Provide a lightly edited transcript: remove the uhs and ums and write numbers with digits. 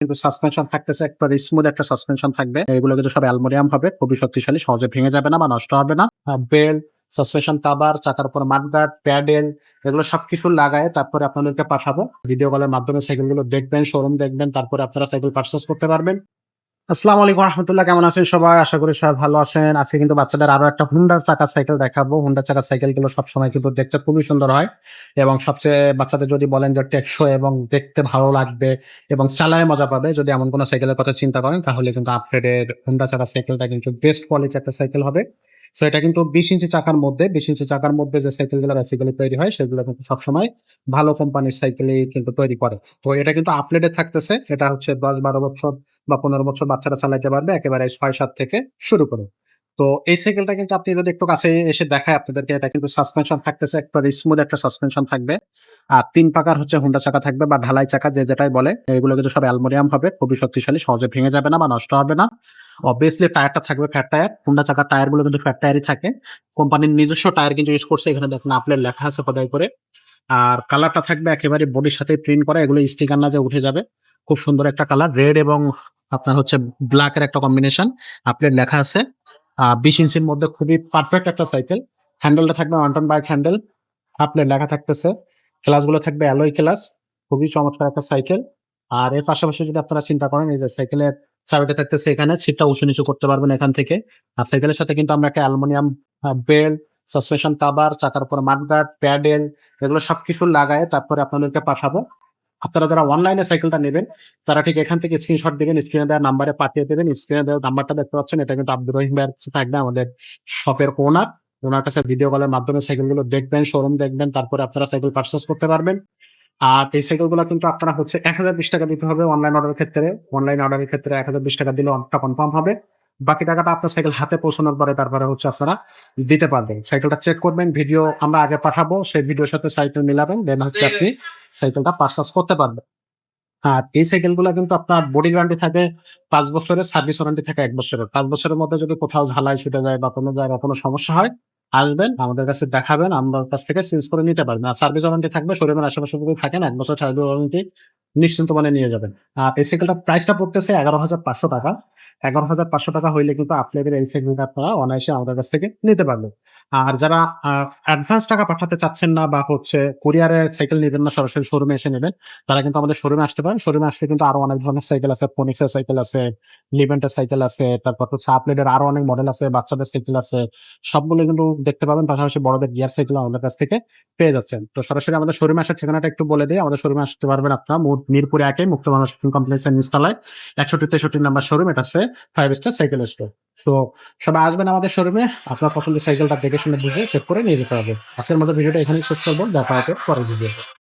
কিন্তু সাসপেনশন থাকতেছে একবারে স্মুথ একটা সাসপেনশন থাকবে। এগুলো কিন্তু সব অ্যালুমিনিয়াম হবে, খুবই শক্তিশালী, সহজে ভেঙে যাবে না বা নষ্ট হবে না। বেল, সাসপেনশন কভার, চাকার উপর মাডগার্ড, প্যাডেল এগুলো সবকিছু লাগায় তারপরে আপনাদেরকে পাঠাবো। ভিডিও কলের মাধ্যমে সাইকেলগুলো দেখবেন, শোরুম দেখবেন, তারপরে আপনারা সাইকেল পারচেজ করতে পারবেন। আসসালামু আলাইকুম রহমতুল্লাহ, কেমন আছেন সবাই? আশা করি সবাই ভালো আছেন। আজকে কিন্তু বাচ্চাদের আরো একটা হুন্ডার চাকার সাইকেল দেখাবো। হুন্ডার চাকার সাইকেল গুলো সবসময় কিন্তু দেখতে খুবই সুন্দর হয় এবং সবচেয়ে বাচ্চাদের যদি বলেন যে টেকসই এবং দেখতে ভালো লাগবে এবং চালায় মজা পাবে, যদি এমন কোনো সাইকেলের কথা চিন্তা করেন তাহলে কিন্তু আপগ্রেডের হুন্ডা চাকার সাইকেলটা কিন্তু বেস্ট কোয়ালিটি একটা সাইকেল হবে। সো এটা কিন্তু 20 ইঞ্চি চাকার মধ্যে, 20 ইঞ্চি চাকার মধ্যে যে সাইকেলগুলো বেসিক্যালি তৈরি হয় সেগুলো কিন্তু সবসময় ভালো কোম্পানির সাইকেলই কিন্তু তৈরি করে। তো এটা কিন্তু আপগ্রেডে থাকতেছে। এটা হচ্ছে 10-12 বছর বা 15 বছর বাচ্চারা চালাইতে পারবে, একেবারে 6-7 থেকে শুরু করে। তো এই সাইকেলটা কিন্তু আপনি যদি একটু কাছে এসে দেখায় আপনাদেরকে, এটা কিন্তু সাসপেনশন থাকতেছে একবার স্মুথ একটা সাসপেনশন থাকবে। আর 3 পাকার হচ্ছে হুন্ডা চাকা থাকবে বা ঢালাই চাকা যে যেটাই বলে। এগুলো কিন্তু সব অ্যালুমিনিয়াম হবে, খুবই শক্তিশালী, সহজে ভেঙে যাবে না বা নষ্ট হবে না। অবভিয়াসলি টায়ারটা থাকবে ফ্যাট টায়ার। হুন্ডা চাকার টায়ার গুলো কিন্তু ফ্যাট টায়ারই থাকে। কোম্পানির নিজস্ব টায়ার কিন্তু ইউজ করছে, এখানে দেখুন আপনার লেখা আছে খোদাই করে। আর কালারটা থাকবে একেবারে বডির সাথে প্রিন্ট করা, এগুলো স্টিকার না যে উঠে যাবে। খুব সুন্দর একটা কালার, রেড এবং আপনার হচ্ছে ব্ল্যাক এর একটা কম্বিনেশন। আপনার লেখা আছে 20 ইঞ্চির মধ্যে, খুবই পারফেক্ট একটা সাইকেল। হ্যান্ডেলটা থাকবে ওয়ান্টন বাইক হ্যান্ডেল, আপনার লেখা থাকতেছে। ক্লাস গুলো থাকবে অ্যালয় ক্লাস, খুবই চমৎকার একটা সাইকেল। আর এর পাশাপাশি যদি আপনারা চিন্তা করেন, এই যে সাইকেলের চাবিটা থাকতেছে এখানে, সিটটা উঁচু নিচু করতে পারবেন এখান থেকে। আর সাইকেলের সাথে কিন্তু আমরা একটা অ্যালুমিনিয়াম বেল, সাসপেনশন কভার, চাকার উপর মাডগার্ড, প্যাডেল এগুলো সবকিছু লাগায় তারপরে আপনাদেরকে পাঠাবো। আপনারা যারা অনলাইনে সাইকেলটা নেবেন তারা ঠিক এখান থেকে স্ক্রিনশট দিবেন, স্ক্রিনে দেওয়া নাম্বারে পাঠিয়ে দেবেন। স্ক্রিনে দেওয়া নাম্বারটা দেখতে পাচ্ছেন, এটা কিন্তু আব্দুর রহিম ভাইয়ের কাছে থাকবে, আমাদের শপের ওনার। ওনার কাছে ভিডিও কলের মাধ্যমে সাইকেলগুলো দেখবেন, শোরুম দেখবেন, তারপরে আপনারা সাইকেল পারচেজ করতে পারবেন। আর এই সাইকেলগুলো কিন্তু আপনারা হচ্ছে 1020 টাকা দিতে হবে অনলাইন অর্ডারের ক্ষেত্রে। অনলাইন অর্ডারের ক্ষেত্রে 1020 টাকা দিলে অর্ডারটা কনফার্ম হবে। বাকি টাকাটা আপনার সাইকেল হাতে পৌঁছানোর পরে তারপরে হচ্ছে আপনারা দিতে পারবেন। সাইকেলটা চেক করবেন, ভিডিও আমরা আগে পাঠাবো, সেই ভিডিওর সাথে সাইকেল মিলাবেন, দেন হচ্ছে আপনি সাইকেলটা পারচেজ করতে পারবেন। আর এই সাইকেলগুলো কিন্তু আপনার বডি গ্যারান্টি থাকে 5 বছরের, সার্ভিস ওয়ারেন্টি থাকে 1 বছরের। 5 বছরের মধ্যে যদি কোথাও ঝালাই ছুটে যায় বা কোনো জায়গায় কোনো সমস্যা হয়, আসবেন আমাদের কাছে দেখাবেন, আমার কাছ থেকে চেঞ্জ করে নিতে পারবেন। আর সার্ভিস ওয়ারেন্টি থাকবে, শোরুমের আশেপাশে যদি থাকেন 1 বছর সার্ভিস ওয়ারেন্টি নিশ্চিন্ত মানে নিয়ে যাবেন। আর এই সাইকেলটার প্রাইসটা পড়তেছে 11,500 টাকা। 11,500 টাকা হইলে কিন্তু আপনাদের এই সাইকেলটা আপনারা অনায়াসে আমাদের কাছ থেকে নিতে পারবেন। আর যারা অ্যাডভান্স টাকা পাঠাতে চাচ্ছেন না বা হচ্ছে কুরিয়ারে সাইকেল নেবেন না, সরাসরি শোরুমে এসে নেবেন, তারা কিন্তু আমাদের শোরুমে আসতে পারেন। শোরুমে আসলে কিন্তু আরো অনেক ধরনের সাইকেল আছে, ফোনিক্সের সাইকেল আছে, লিভেন্টের সাইকেল আছে, তারপর হচ্ছে আপলেটের আরো অনেক মডেল আছে, বাচ্চাদের সাইকেল আছে, সবগুলো কিন্তু দেখতে পাবেন। পাশাপাশি বড়দের গিয়ার সাইকেল আমাদের কাছ থেকে পেয়ে যাচ্ছেন। তো সরাসরি আমাদের শোরুমে আসার ঠিকানাটা একটু বলে দিই। আমাদের শোরুমে আসতে পারবেন আপনারা মিরপুরে 1 মুক্ত মানুষ শপিং কমপ্লেক্সের নিচতলায় 61-63 নাম্বার শোরুম। এটা হচ্ছে 5 স্টার সাইকেল স্টোর। তো সবাই আসবেন আমাদের শোরুমে, আপনার পছন্দের সাইকেলটা দেখে শুনে বুঝে চেক করে নিয়ে যেতে হবে। আজকের মতো ভিডিওটা এখানেই শেষ করবো, দেখা হবে পরের ভিডিও।